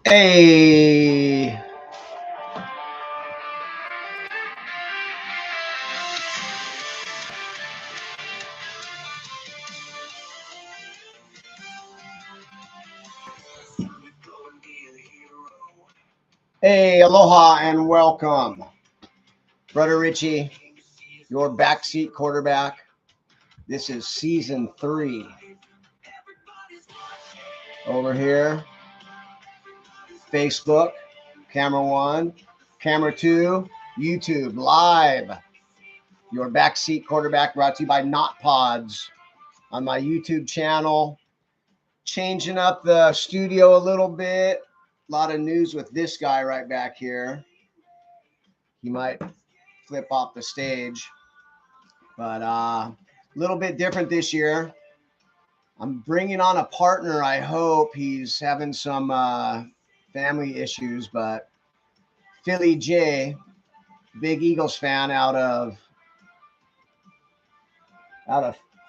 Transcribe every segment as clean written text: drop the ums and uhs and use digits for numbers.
Hey, hey, aloha and welcome. Brother Richie, your backseat quarterback. This is season 3. Over here, Facebook, camera 1, camera 2, YouTube, live. Your backseat quarterback brought to you by Not Pods on my YouTube channel. Changing up the studio a little bit. A lot of news with this guy right back here. He might flip off the stage. But a little bit different this year. I'm bringing on a partner. I hope he's having some family issues, but Philly J, big Eagles fan out of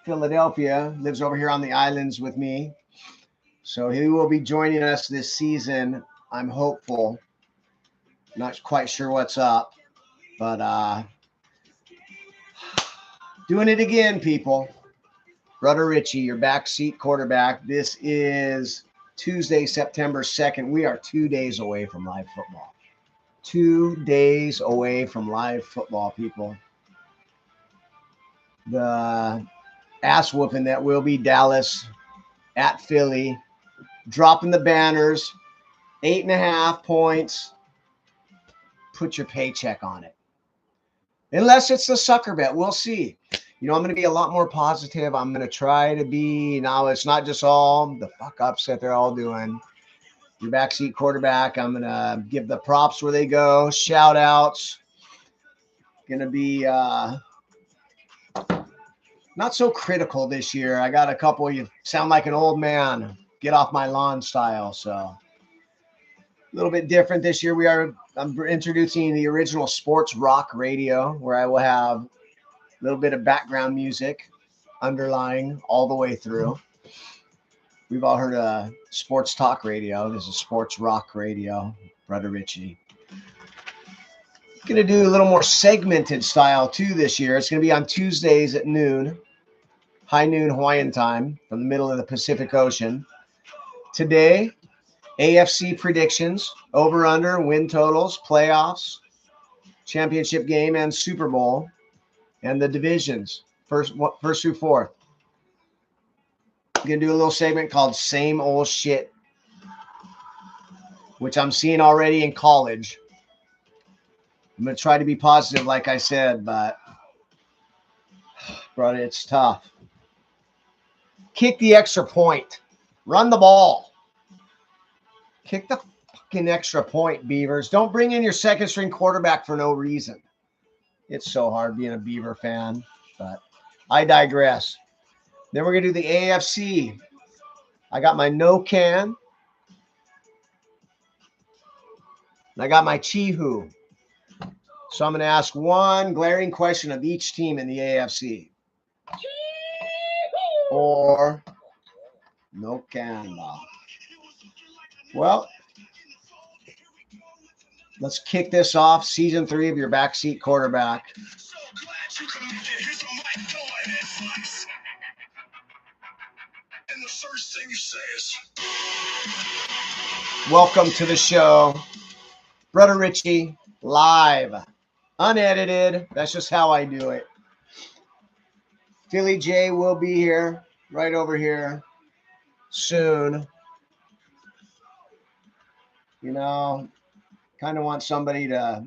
Philadelphia, lives over here on the islands with me. So he will be joining us this season. I'm hopeful. Not quite sure what's up, but doing it again, people. Brother Richie, your backseat quarterback. This is Tuesday, September 2nd. We are 2 days away from live football. 2 days away from live football, people. The ass whooping that will be Dallas at Philly, dropping the banners, 8.5 points. Put your paycheck on it. Unless it's the sucker bet. We'll see. I'm going to be a lot more positive. I'm going to try to be, now it's not just all the fuck ups that they're all doing. Your backseat quarterback, I'm going to give the props where they go, shout outs. Going to be not so critical this year. I got a couple, you sound like an old man, get off my lawn style. So a little bit different this year. I'm introducing the original sports rock radio, where I will have a little bit of background music underlying all the way through. We've all heard of sports talk radio. This is sports rock radio, Brother Richie. Going to do a little more segmented style too this year. It's going to be on Tuesdays at noon, high noon Hawaiian time, from the middle of the Pacific Ocean. Today, AFC predictions, over under, win totals, playoffs, championship game, and Super Bowl, and the divisions, first through fourth. I'm going to do a little segment called Same Old Shit, which I'm seeing already in college. I'm going to try to be positive, like I said, but, brother, it's tough. Kick the extra point. Run the ball. Kick the fucking extra point, Beavers. Don't bring in your second string quarterback for no reason. It's so hard being a Beaver fan, but I digress. Then we're going to do the AFC. I got my no can. And I got my Chihu. So I'm going to ask one glaring question of each team in the AFC. Or no can. Well, let's kick this off. Season 3 of your backseat quarterback. And the first thing you say is, welcome to the show. Brother Richie, live, unedited. That's just how I do it. Philly J will be here, right over here, soon. Kind of want somebody to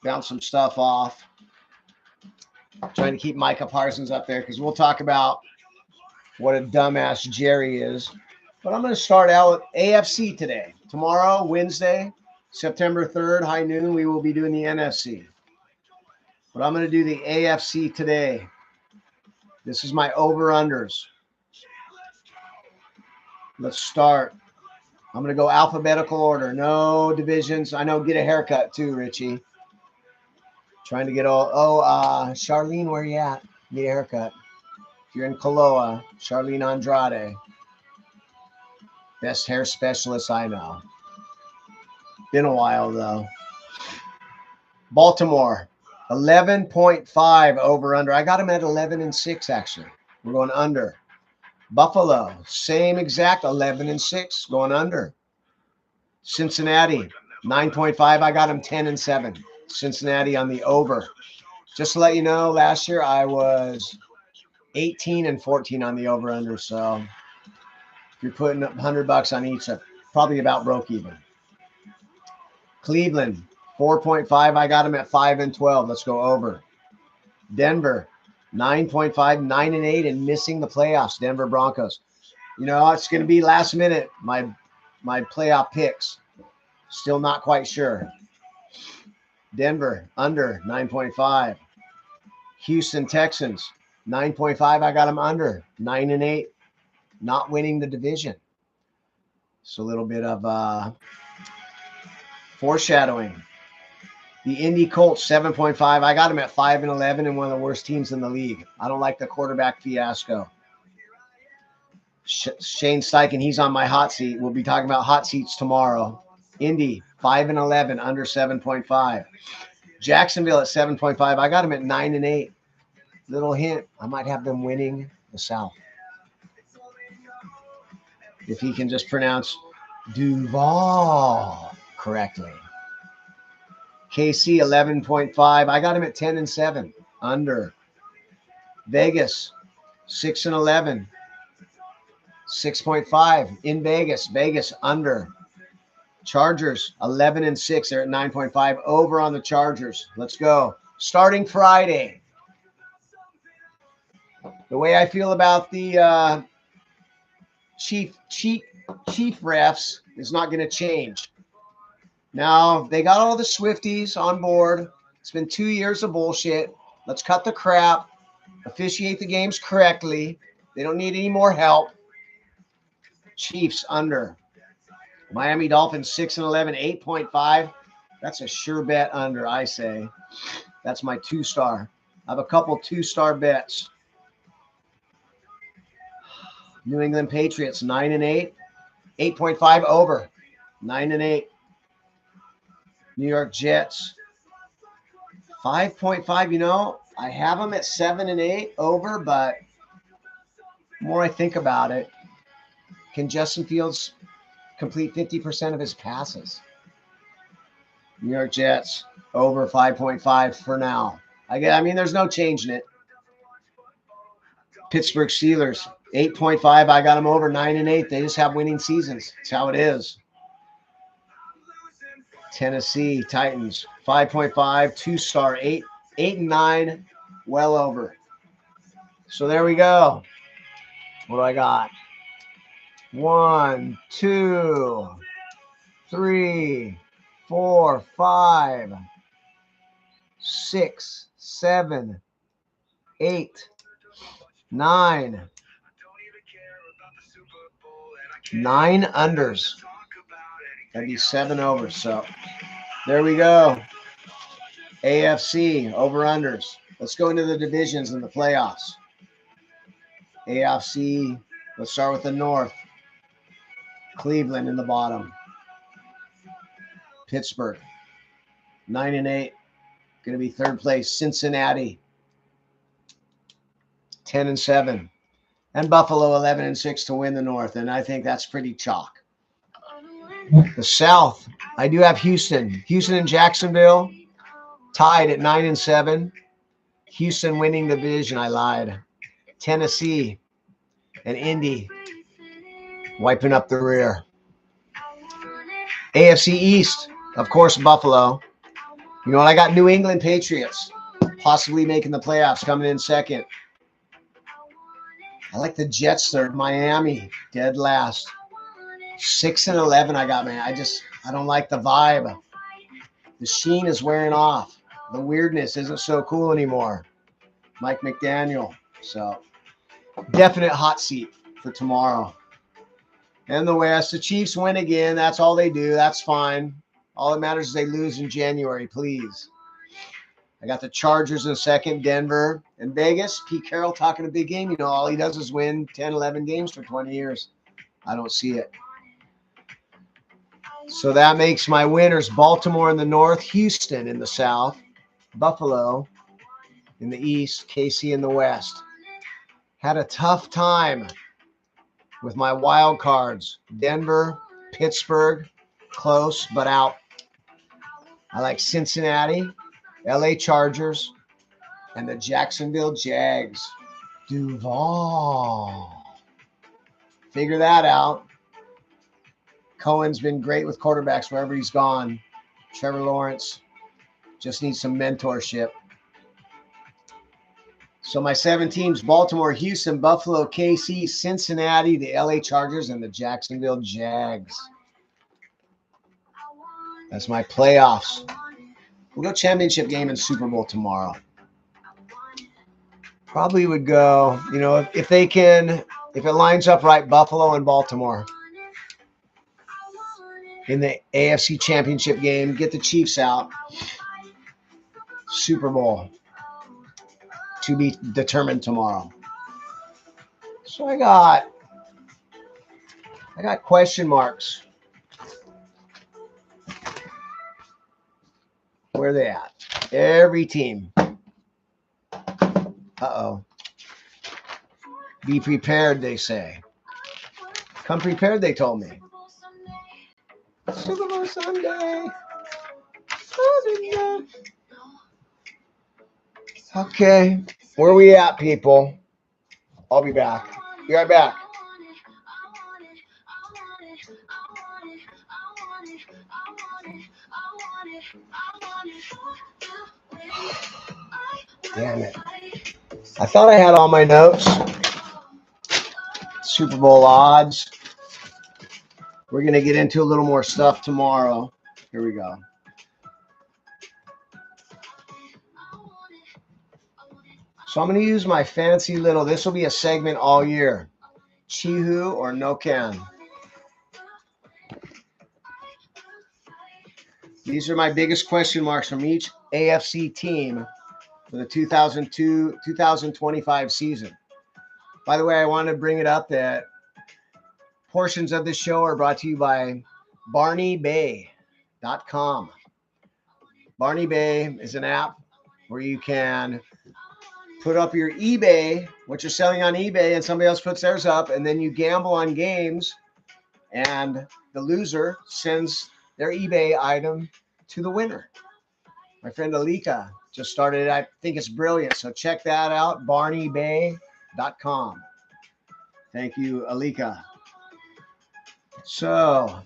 bounce some stuff off. Trying to keep Micah Parsons up there because we'll talk about what a dumbass Jerry is. But I'm going to start out with AFC today. Tomorrow, Wednesday, September 3rd, high noon, we will be doing the NFC. But I'm going to do the AFC today. This is my over-unders. Let's start. I'm going to go alphabetical order. No divisions. I know, get a haircut too, Richie. Trying to get Charlene, where you at? Get a haircut. If you're in Kaloa, Charlene Andrade. Best hair specialist I know. Been a while, though. Baltimore, 11.5 over under. I got them at 11-6, actually. We're going under. Buffalo, same exact 11-6, going under. Cincinnati, 9.5. I got them 10-7. Cincinnati on the over. Just to let you know, last year I was 18-14 on the over under. So if you're putting up $100 on each, that's probably about broke even. Cleveland, 4.5. I got them at 5-12. Let's go over. Denver, 9.5, 9-8, and missing the playoffs. Denver Broncos. You know, it's going to be last minute. My playoff picks. Still not quite sure. Denver, under 9.5. Houston Texans, 9.5. I got them under 9-8, not winning the division. So a little bit of foreshadowing. The Indy Colts, 7.5. I got them at 5-11 and one of the worst teams in the league. I don't like the quarterback fiasco. Shane Steichen, he's on my hot seat. We'll be talking about hot seats tomorrow. Indy, 5-11, under 7.5. Jacksonville at 7.5. I got them at 9-8. Little hint, I might have them winning the South. If he can just pronounce Duval correctly. KC, 11.5. I got him at 10-7, under. Vegas, 6-11. 6.5 in Vegas. Vegas under. Chargers 11-6. They're at 9.5. Over on the Chargers. Let's go. Starting Friday. The way I feel about the chief refs is not going to change. Now they got all the Swifties on board. It's been 2 years of bullshit. Let's cut the crap. Officiate the games correctly. They don't need any more help. Chiefs under. Miami Dolphins 6-11, 8.5. That's a sure bet under, I say. That's my 2-star. I have a couple 2-star bets. New England Patriots 9-8, 8.5 over. 9-8. New York Jets 5.5. You know, I have them at 7-8 over, but the more I think about it, can Justin Fields complete 50% of his passes? New York Jets over 5.5 for now. I mean, there's no changing it. Pittsburgh Steelers 8.5. I got them over 9-8. They just have winning seasons. That's how it is. Tennessee Titans 5.5, 2-star, 8-9, well over. So there we go. What do I got? 1, 2, 3, 4, 5, 6, 7, 8, 9. 9 unders. That'd be 7 overs. So there we go. AFC over unders. Let's go into the divisions and the playoffs. AFC, let's start with the North. Cleveland in the bottom. Pittsburgh 9-8. Going to be third place. Cincinnati 10-7. And Buffalo 11-6 to win the North. And I think that's pretty chalk. The South, I do have Houston. Houston and Jacksonville tied at 9-7. Houston winning the division. I lied. Tennessee and Indy wiping up the rear. AFC East, of course, Buffalo. You know what? I got New England Patriots possibly making the playoffs, coming in second. I like the Jets third. Miami dead last. 6-11 I got, man. I don't like the vibe. The sheen is wearing off. The weirdness isn't so cool anymore. Mike McDaniel. So definite hot seat for tomorrow. And the West, the Chiefs win again. That's all they do. That's fine. All that matters is they lose in January, please. I got the Chargers in second, Denver and Vegas. Pete Carroll talking a big game. You know, all he does is win 10, 11 games for 20 years. I don't see it. So that makes my winners Baltimore in the north, Houston in the south, Buffalo in the east, KC in the west. Had a tough time with my wild cards. Denver, Pittsburgh, close but out. I like Cincinnati, LA Chargers, and the Jacksonville Jags. Duval. Figure that out. Cohen's been great with quarterbacks wherever he's gone. Trevor Lawrence just needs some mentorship. So my 7 teams: Baltimore, Houston, Buffalo, KC, Cincinnati, the LA Chargers, and the Jacksonville Jags. That's my playoffs. We'll go championship game and Super Bowl tomorrow. Probably would go, if they can, if it lines up right, Buffalo and Baltimore in the AFC Championship game. Get the Chiefs out. Super Bowl to be determined tomorrow. So I got question marks. Where are they at? Every team. Uh-oh. Be prepared, they say. Come prepared, they told me. Super Bowl Sunday. Okay. Where are we at, people? I'll be back. Be right back. Damn it. I thought I had all my notes. Super Bowl odds. We're going to get into a little more stuff tomorrow. Here we go. So I'm going to use my fancy little, this will be a segment all year. Chihu or no can. These are my biggest question marks from each AFC team for the 2025 season. By the way, I want to bring it up that portions of this show are brought to you by BarneyBay.com. Barney Bay is an app where you can put up your eBay, what you're selling on eBay, and somebody else puts theirs up, and then you gamble on games, and the loser sends their eBay item to the winner. My friend Alika just started it. I think it's brilliant. So check that out, BarneyBay.com. Thank you, Alika. So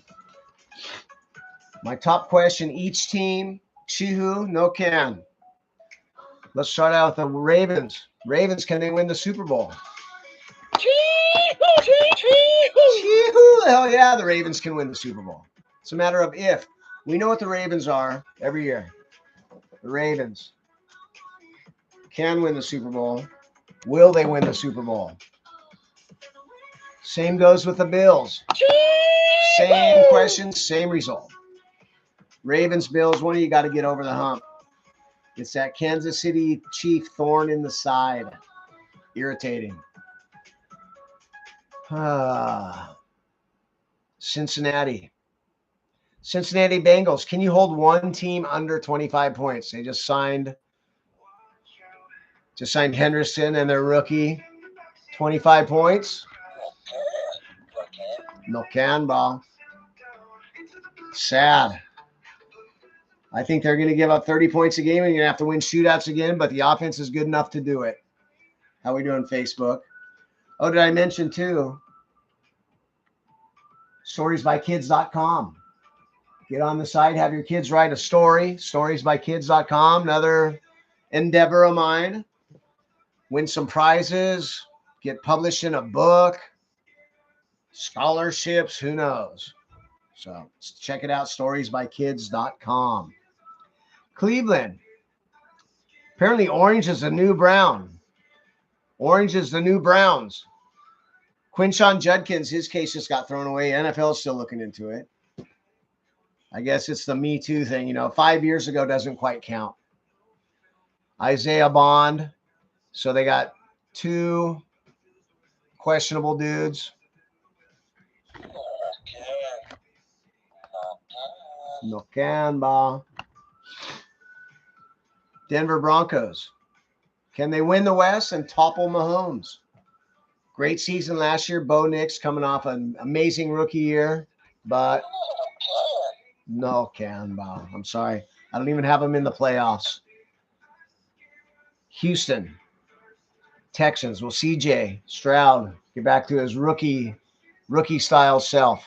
my top question, each team, Chihu, no can. Let's start out with the Ravens. Ravens, can they win the Super Bowl? Chihu! Hell yeah, the Ravens can win the Super Bowl. It's a matter of if. We know what the Ravens are every year. The Ravens can win the Super Bowl. Will they win the Super Bowl? Same goes with the Bills. Same question, same result. Ravens, Bills, one of you got to get over the hump. It's that Kansas City Chief thorn in the side. Irritating. Cincinnati. Cincinnati Bengals. Can you hold one team under 25 points? They just signed Henderson and their rookie. 25 points. No can ball. Sad. I think they're going to give up 30 points a game and you're going to have to win shootouts again, but the offense is good enough to do it. How we doing, Facebook? Oh, did I mention too? Storiesbykids.com. Get on the site, have your kids write a story. Storiesbykids.com, another endeavor of mine. Win some prizes, get published in a book, scholarships, who knows? So check it out, storiesbykids.com. Cleveland. Apparently orange is the new brown. Orange is the new browns. Quinshon Judkins, his case just got thrown away. NFL is still looking into it. I guess it's the Me Too thing. 5 years ago doesn't quite count. Isaiah Bond. So they got 2 questionable dudes. No can ba. Denver Broncos. Can they win the West and topple Mahomes? Great season last year. Bo Nix coming off an amazing rookie year, but no can ba. I'm sorry. I don't even have them in the playoffs. Houston Texans. Will CJ Stroud get back to his rookie style self?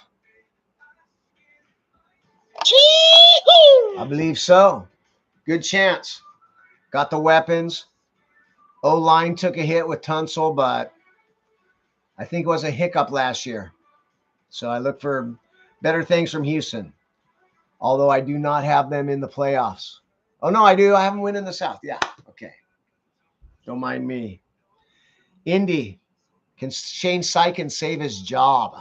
I believe so. Good chance. Got the weapons. O-line took a hit with Tunsil, but I think it was a hiccup last year. So I look for better things from Houston, although I do not have them in the playoffs. Oh, no, I do. I have them winning the South. Yeah, okay. Don't mind me. Indy. Can Shane Steichen save his job?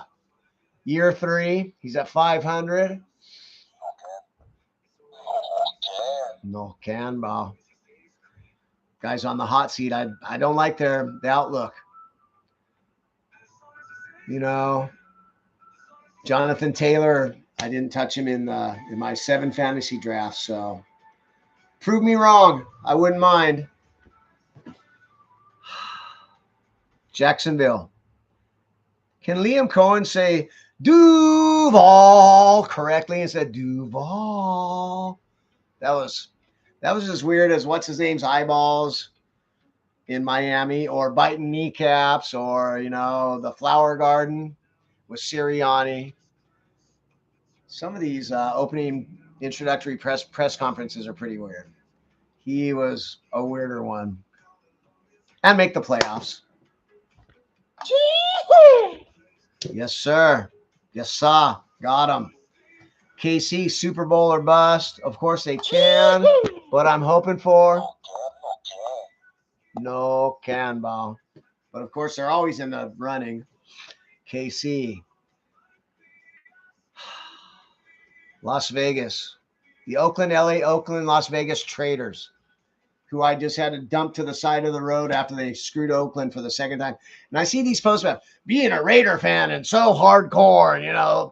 Year 3, he's at 500. No can, ba. Guys on the hot seat, I don't like the outlook. You know, Jonathan Taylor, I didn't touch him in my 7 fantasy drafts, so prove me wrong. I wouldn't mind. Jacksonville. Can Liam Cohen say Duval correctly instead of Duval? That was as weird as what's his name's eyeballs in Miami, or biting kneecaps, or the Flower Garden with Sirianni. Some of these opening introductory press conferences are pretty weird. He was a weirder one. And make the playoffs. Yes, sir. Yes, sir. Got him. KC, Super Bowl or bust. Of course they can. But I'm hoping for no can ball. But of course they're always in the running. KC. Las Vegas. The Oakland, Las Vegas Traders, who I just had to dump to the side of the road after they screwed Oakland for the second time. And I see these posts about being a Raider fan and so hardcore,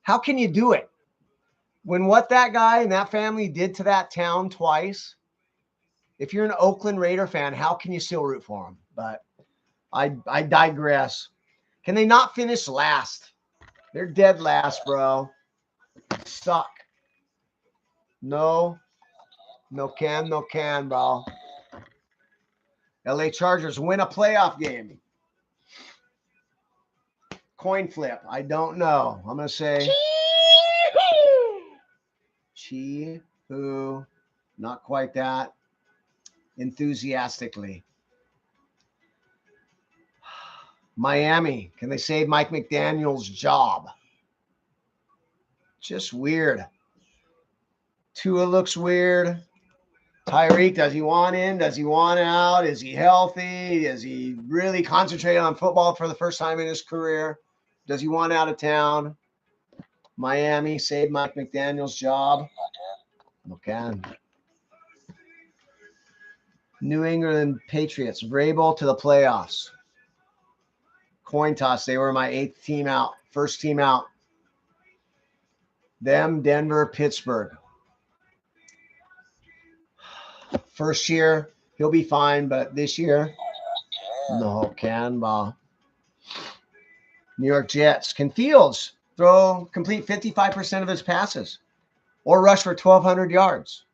How can you do it? When what that guy and that family did to that town twice, if you're an Oakland Raider fan, how can you still root for them? But I digress. Can they not finish last? They're dead last, bro. Suck. No can, bro. LA Chargers win a playoff game. Coin flip. I don't know. I'm going to say Chi-Hoo. Not quite that enthusiastically. Miami. Can they save Mike McDaniel's job? Just weird. Tua looks weird. Tyreek, does he want in? Does he want out? Is he healthy? Is he really concentrating on football for the first time in his career? Does he want out of town? Miami, save Mike McDaniel's job. Okay. New England Patriots, Vrabel to the playoffs. Coin toss. They were my 8th team out. First team out. Them, Denver, Pittsburgh. First year, he'll be fine, but this year, no can ball. New York Jets. Can Fields complete 55% of his passes or rush for 1,200 yards?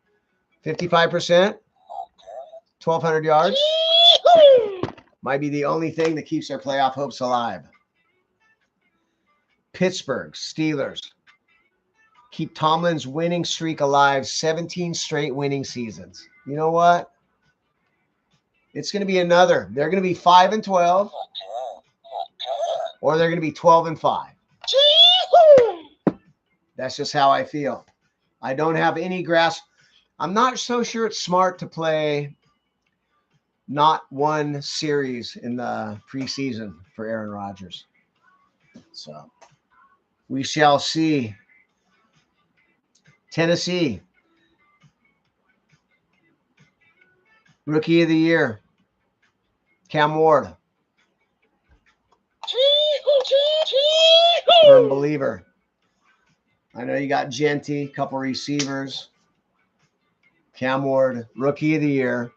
55%, 1,200 yards might be the only thing that keeps their playoff hopes alive. Pittsburgh Steelers. Keep Tomlin's winning streak alive, 17 straight winning seasons. You know what? It's going to be another. They're going to be 5-12, or they're going to be 12-5. That's just how I feel. I don't have any grasp. I'm not so sure it's smart to play not one series in the preseason for Aaron Rodgers. So we shall see. Tennessee. Rookie of the Year. Cam Ward. Firm believer. I know you got Genty, couple receivers. Cam Ward, rookie of the year.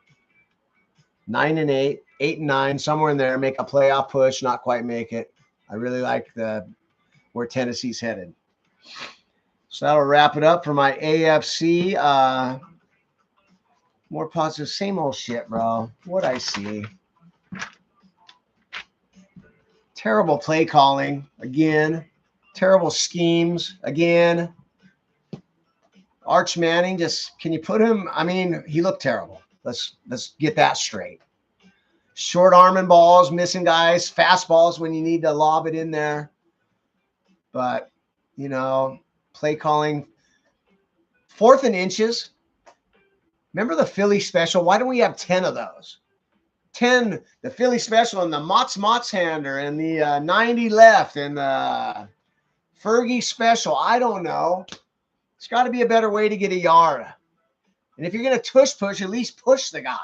9-8, 8-9, somewhere in there. Make a playoff push, not quite make it. I really like where Tennessee's headed. So that'll wrap it up for my AFC. More positive, same old shit, bro. What I see. Terrible play calling again. Terrible schemes again. Arch Manning, just can you put him? I mean, he looked terrible. Let's get that straight. Short arming balls, missing guys, fast balls when you need to lob it in there. But, you know, play calling. 4th and inches. Remember the Philly special? Why don't we have 10 of those? 10, the Philly special and the Mott's hander and the 90 left and the Fergie special. I don't know. It's got to be a better way to get a yard. And if you're going to tush push, at least push the guy.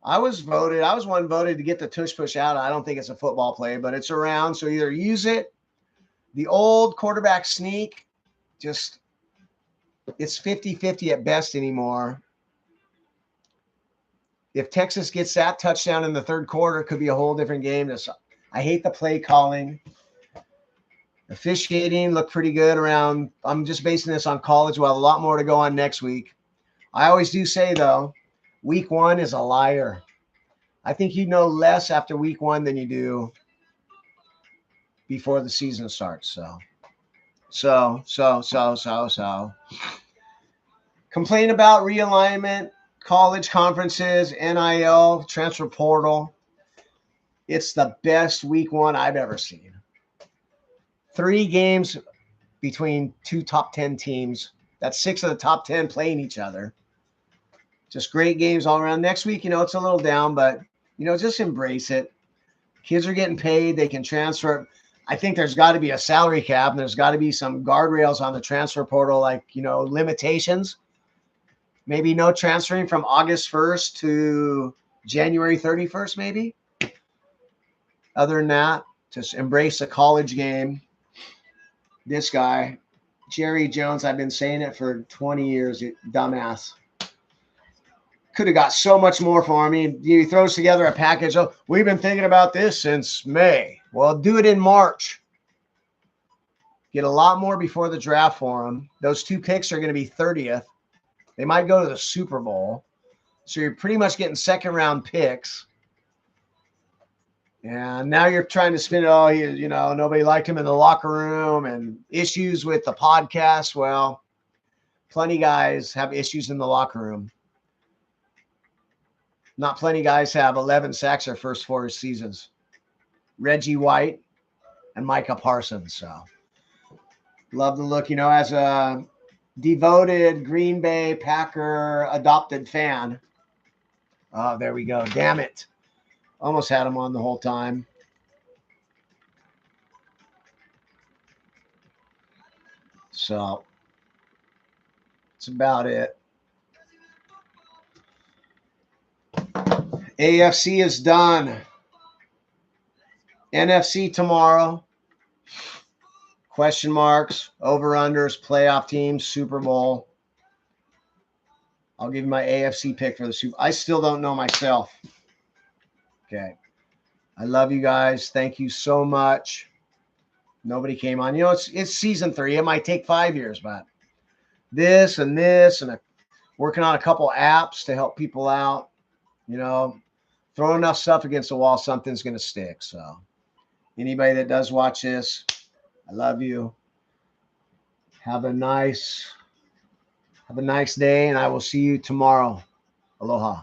I was one voted to get the tush push out. I don't think it's a football play, but it's around. So either use it. The old quarterback sneak, just it's 50-50 at best anymore. If Texas gets that touchdown in the third quarter, it could be a whole different game. I hate the play calling. Officiating looked pretty good around. I'm just basing this on college. We'll have a lot more to go on next week. I always do say, though, week 1 is a liar. I think you know less after week 1 than you do before the season starts. So. Complain about realignment, college conferences, NIL, transfer portal. It's the best week 1 I've ever seen. 3 games between 2 top 10 teams. That's 6 of the top 10 playing each other. Just great games all around. Next week, it's a little down, but, just embrace it. Kids are getting paid. They can transfer. I think there's got to be a salary cap, and there's got to be some guardrails on the transfer portal, like, limitations. Maybe no transferring from August 1st to January 31st, maybe. Other than that, just embrace the college game. This guy, Jerry Jones, I've been saying it for 20 years, dumbass. Could have got so much more for him. He throws together a package. Oh, we've been thinking about this since May. Well, do it in March. Get a lot more before the draft for him. Those 2 picks are going to be 30th. They might go to the Super Bowl. So you're pretty much getting second-round picks. And now you're trying to spin it. Nobody liked him in the locker room and issues with the podcast. Well, plenty of guys have issues in the locker room. Not plenty of guys have 11 sacks their first 4 seasons. Reggie White and Micah Parsons. So love the look, as a devoted Green Bay Packer adopted fan. Oh, there we go. Damn it. Almost had him on the whole time. So that's about it. AFC is done. NFC tomorrow. Question marks, over-unders, playoff teams, Super Bowl. I'll give you my AFC pick for the Super Bowl. I still don't know myself. Okay. I love you guys. Thank you so much. Nobody came on. It's season 3. It might take 5 years, but this and working on a couple apps to help people out. Throw enough stuff against the wall, something's going to stick. So anybody that does watch this, I love you. Have a nice day, and I will see you tomorrow. Aloha.